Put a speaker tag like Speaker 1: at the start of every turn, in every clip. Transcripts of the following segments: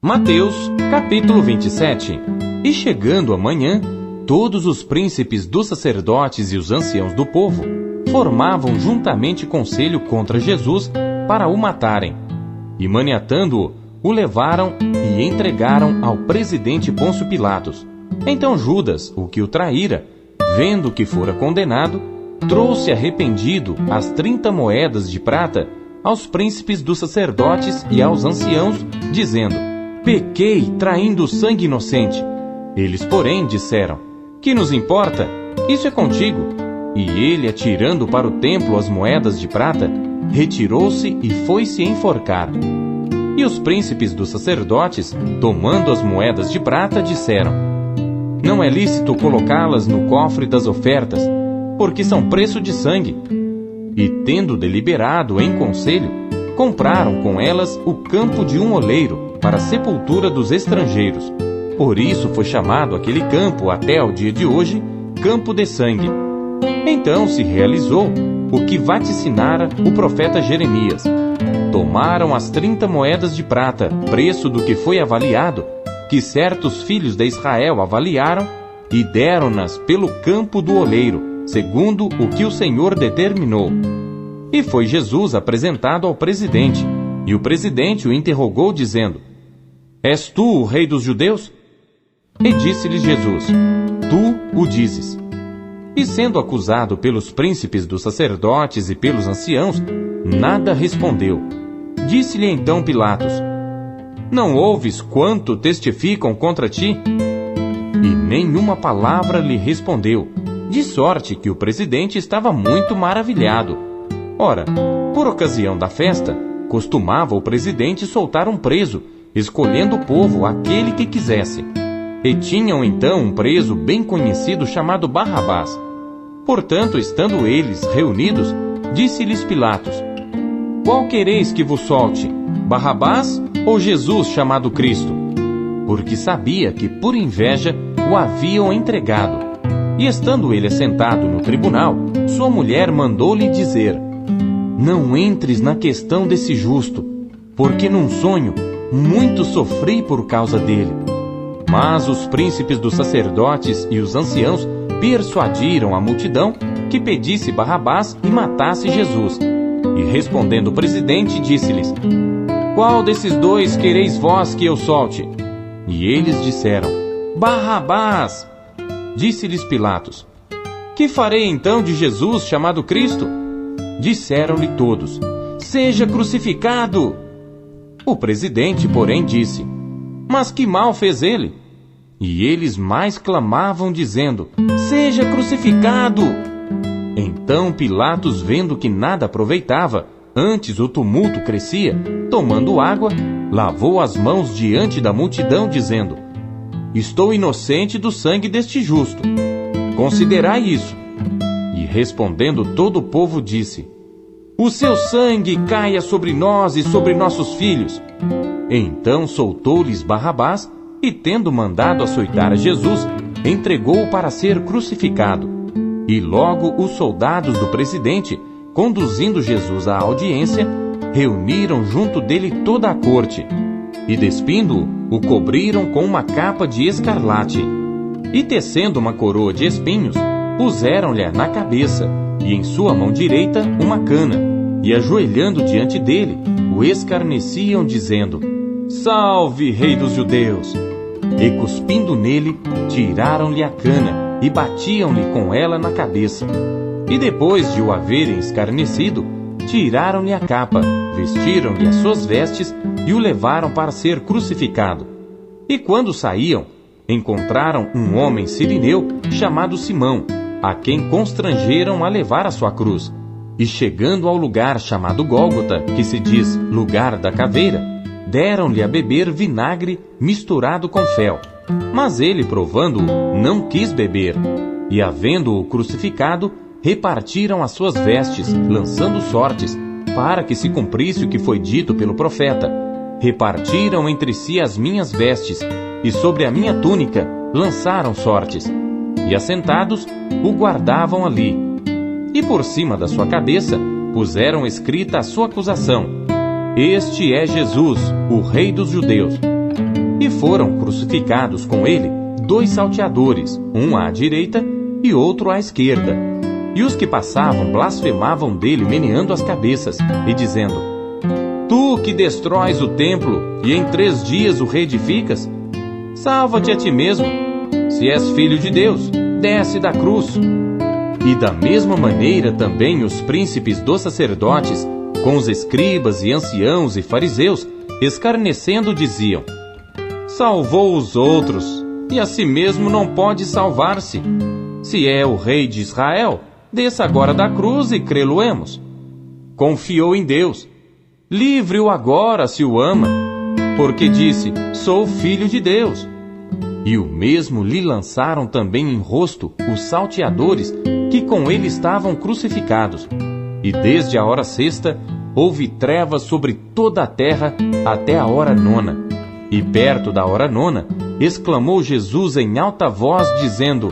Speaker 1: Mateus, capítulo 27. E chegando a manhã, todos os príncipes dos sacerdotes e os anciãos do povo formavam juntamente conselho contra Jesus para o matarem. E maniatando-o, o levaram e entregaram ao presidente Pôncio Pilatos. Então Judas, o que o traíra, vendo que fora condenado, trouxe arrependido as 30 moedas de prata aos príncipes dos sacerdotes e aos anciãos, dizendo: pequei traindo sangue inocente. Eles, porém, disseram: que nos importa? Isso é contigo. E ele, atirando para o templo as moedas de prata, retirou-se e foi-se enforcar. E os príncipes dos sacerdotes, tomando as moedas de prata, disseram: não é lícito colocá-las no cofre das ofertas, porque são preço de sangue. E, tendo deliberado em conselho, compraram com elas o campo de um oleiro para a sepultura dos estrangeiros. Por isso foi chamado aquele campo, até ao dia de hoje, Campo de Sangue. Então se realizou o que vaticinara o profeta Jeremias. Tomaram as 30 moedas de prata, preço do que foi avaliado, que certos filhos de Israel avaliaram, e deram-nas pelo campo do oleiro, segundo o que o Senhor determinou. E foi Jesus apresentado ao presidente, e o presidente o interrogou, dizendo: és tu o rei dos judeus? E disse-lhes Jesus: tu o dizes. E sendo acusado pelos príncipes dos sacerdotes e pelos anciãos, nada respondeu. Disse-lhe então Pilatos: não ouves quanto testificam contra ti? E nenhuma palavra lhe respondeu, de sorte que o presidente estava muito maravilhado. Ora, por ocasião da festa, costumava o presidente soltar um preso, escolhendo o povo aquele que quisesse. E tinham então um preso bem conhecido chamado Barrabás. Portanto, estando eles reunidos, disse-lhes Pilatos: qual quereis que vos solte, Barrabás ou Jesus chamado Cristo? Porque sabia que por inveja o haviam entregado. E estando ele assentado no tribunal, sua mulher mandou-lhe dizer: não entres na questão desse justo, porque num sonho muito sofri por causa dele. Mas os príncipes dos sacerdotes e os anciãos persuadiram a multidão que pedisse Barrabás e matasse Jesus. E respondendo o presidente, disse-lhes: qual desses dois quereis vós que eu solte? E eles disseram: Barrabás. Disse-lhes Pilatos: que farei então de Jesus chamado Cristo? Disseram-lhe todos: seja crucificado. O presidente, porém, disse: mas que mal fez ele? E eles mais clamavam, dizendo: seja crucificado. Então Pilatos, vendo que nada aproveitava, antes o tumulto crescia, tomando água, lavou as mãos diante da multidão, dizendo: estou inocente do sangue deste justo. Considerai isso. E respondendo todo o povo disse: o seu sangue caia sobre nós e sobre nossos filhos. Então soltou-lhes Barrabás, e tendo mandado açoitar a Jesus, entregou-o para ser crucificado. E logo os soldados do presidente, conduzindo Jesus à audiência, reuniram junto dele toda a corte, e despindo-o, o cobriram com uma capa de escarlate, e tecendo uma coroa de espinhos, puseram-lhe na cabeça, e em sua mão direita uma cana, e ajoelhando diante dele, o escarneciam, dizendo: salve, rei dos judeus! E cuspindo nele, tiraram-lhe a cana, e batiam-lhe com ela na cabeça. E depois de o haverem escarnecido, tiraram-lhe a capa, vestiram-lhe as suas vestes, e o levaram para ser crucificado. E quando saíam, encontraram um homem sirineu chamado Simão, a quem constrangeram a levar a sua cruz. E chegando ao lugar chamado Gólgota, que se diz lugar da caveira, deram-lhe a beber vinagre misturado com fel. Mas ele, provando-o, não quis beber. E havendo-o crucificado, repartiram as suas vestes, lançando sortes, para que se cumprisse o que foi dito pelo profeta: repartiram entre si as minhas vestes, e sobre a minha túnica lançaram sortes. E assentados, o guardavam ali. E por cima da sua cabeça puseram escrita a sua acusação: este é Jesus, o rei dos judeus. E foram crucificados com ele 2 salteadores, um à direita e outro à esquerda. E os que passavam blasfemavam dele, meneando as cabeças e dizendo: Tu que destróis o templo e em 3 dias o reedificas, salva-te a ti mesmo. Se és filho de Deus, desce da cruz. E da mesma maneira também os príncipes dos sacerdotes, com os escribas e anciãos e fariseus, escarnecendo, diziam: Salvou os outros, e a si mesmo não pode salvar-se. Se é o rei de Israel, desça agora da cruz e crê-lo-emos. Confiou em Deus. Livre-o agora, se o ama, porque disse: Sou filho de Deus. E o mesmo lhe lançaram também em rosto os salteadores que com ele estavam crucificados. E desde a hora 6ª houve trevas sobre toda a terra até a hora 9ª. E perto da hora 9ª exclamou Jesus em alta voz, dizendo: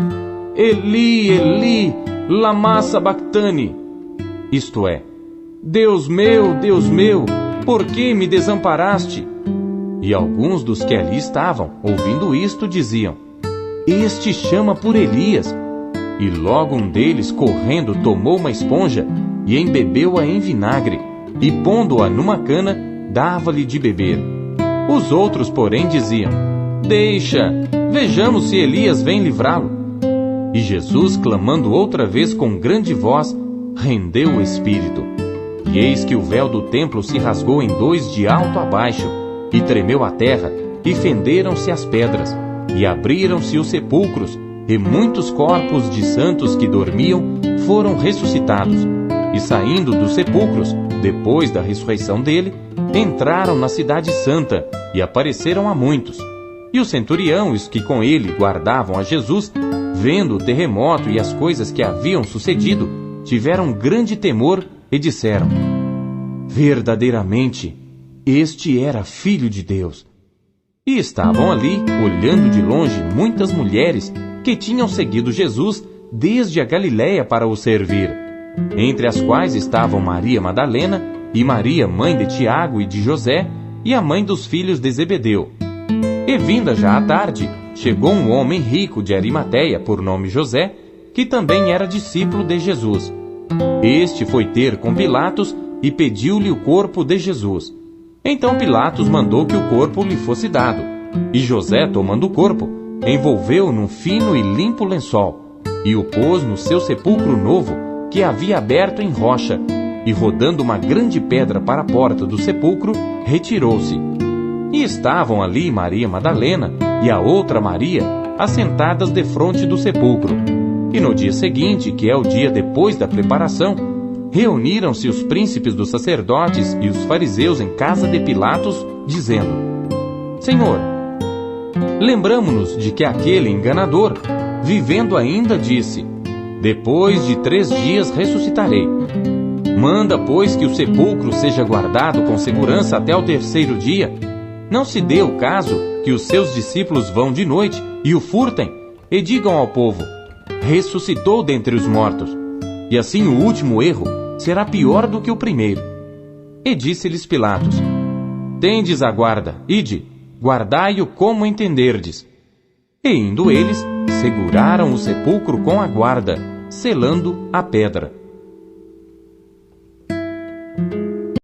Speaker 1: Eli, Eli, lama sabactani. Isto é: Deus meu, por que me desamparaste? E alguns dos que ali estavam, ouvindo isto, diziam: Este chama por Elias. E logo um deles, correndo, tomou uma esponja e embebeu-a em vinagre, e pondo-a numa cana, dava-lhe de beber. Os outros, porém, diziam: Deixa, vejamos se Elias vem livrá-lo. E Jesus, clamando outra vez com grande voz, rendeu o espírito. E eis que o véu do templo se rasgou em 2 de alto a baixo, e tremeu a terra, e fenderam-se as pedras, e abriram-se os sepulcros, e muitos corpos de santos que dormiam foram ressuscitados. E saindo dos sepulcros, depois da ressurreição dele, entraram na cidade santa, e apareceram a muitos. E o centurião e os que com ele guardavam a Jesus, vendo o terremoto e as coisas que haviam sucedido, tiveram grande temor e disseram: Verdadeiramente, este era Filho de Deus. E estavam ali, olhando de longe, muitas mulheres que tinham seguido Jesus desde a Galiléia para o servir, entre as quais estavam Maria Madalena e Maria, mãe de Tiago e de José, e a mãe dos filhos de Zebedeu. E vinda já a tarde, chegou um homem rico de Arimateia, por nome José, que também era discípulo de Jesus. Este foi ter com Pilatos e pediu-lhe o corpo de Jesus. Então Pilatos mandou que o corpo lhe fosse dado. E José, tomando o corpo, envolveu-o num fino e limpo lençol, e o pôs no seu sepulcro novo, que havia aberto em rocha, e rodando uma grande pedra para a porta do sepulcro, retirou-se. E estavam ali Maria Madalena e a outra Maria, assentadas defronte do sepulcro. E no dia seguinte, que é o dia depois da preparação, reuniram-se os príncipes dos sacerdotes e os fariseus em casa de Pilatos, dizendo: Senhor, lembramo-nos de que aquele enganador, vivendo ainda, disse: Depois de 3 dias ressuscitarei. Manda, pois, que o sepulcro seja guardado com segurança até o 3º dia. Não se dê o caso que os seus discípulos vão de noite e o furtem, e digam ao povo: ressuscitou dentre os mortos. E assim o último erro será pior do que o primeiro. E disse-lhes Pilatos: Tendes a guarda, ide, guardai-o como entenderdes. E indo eles, seguraram o sepulcro com a guarda, selando a pedra.